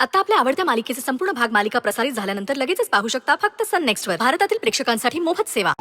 आता आपल्या आवडत्या मालिकेचे संपूर्ण भाग मालिका प्रसारित झाल्यानंतर लगेचच पाहू शकता फक्त सन नेक्स्ट वर. भारतातील प्रेक्षकांसाठी मोफत सेवा.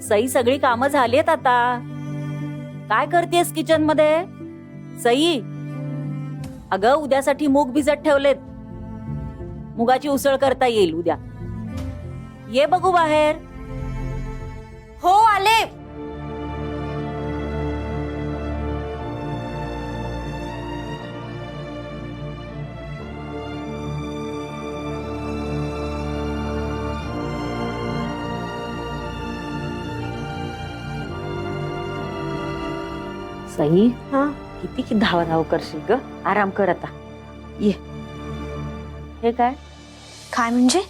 सई सगळी कामं झालीत आता. काय करतेस किचन मध्ये सई? अगं उद्यासाठी मूग भिजत ठेवलेत. मुगाची उसळ करता येईल उद्या. ये बघू बाहेर. हो आले. सई हा किती धाव करशील ग. आराम कर आता. ये. हे काय? काय म्हणजे?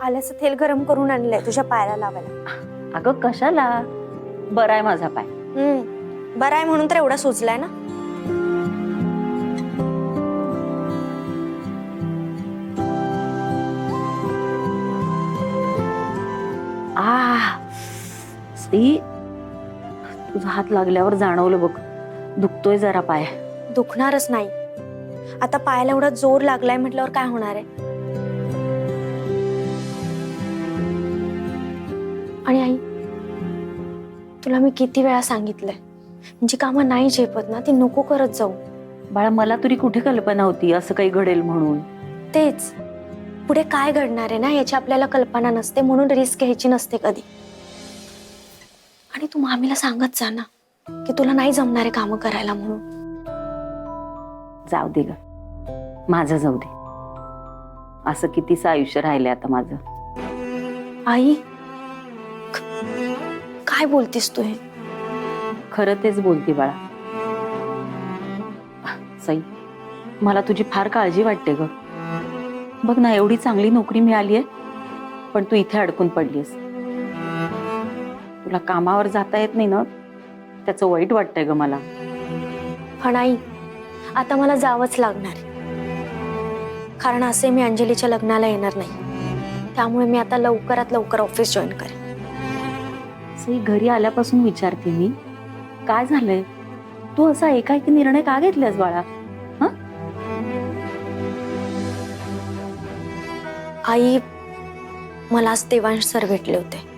आल्याचं तेल गरम करून आणलंय तुझ्या पायाला लावायला. अगं कशाला? बरा आहे माझा पाय. बरं आहे म्हणून तर एवढा सुचलाय ना. सई तुझा हात लागल्यावर जाणवलं बघ. दुखतोय जरा पाय. दुखणारच नाही. आता पायाला एवढा जोर लागलाय म्हटल्यावर काय होणार आहे. आणि आई तुला मी किती वेळा सांगितलंय, जी कामं नाही झेपत ना ती नको करत जाऊ. बाळा मला तरी कुठे कल्पना होती असं काही घडेल म्हणून. तेच पुढे काय घडणार आहे ना याची आपल्याला कल्पना नसते, म्हणून रिस्क घ्यायची नसते कधी. आणि तू मामीला सांगत जा ना की तुला नाही जमणार आहे कामं करायला म्हणून. जाऊ दे ग, माझं जाऊ दे. असं कितीच आयुष्य राहिले आता माझं. आई काय बोलतीस तू हे? खरं तेच बोलते बाळा. सई मला तुझी फार काळजी वाटते ग. बघ ना एवढी चांगली नोकरी मिळाली आहे, पण तू इथे अडकून पडलीस. तुला कामावर जाता येत नाही ना, त्याचं वाईट वाटतंय ग मला. पण आई आता मला जावंच लागणार, कारण असे मी अंजलीच्या लग्नाला येणार नाही. त्यामुळे मी आता लवकरात लवकर ऑफिस जॉईन करेन. सई घरी आल्यापासून विचारते मी, काय झालंय? तू असा एकाएकी निर्णय का घेतलास बाळा? आई मला आज देवांश सर भेटले होते.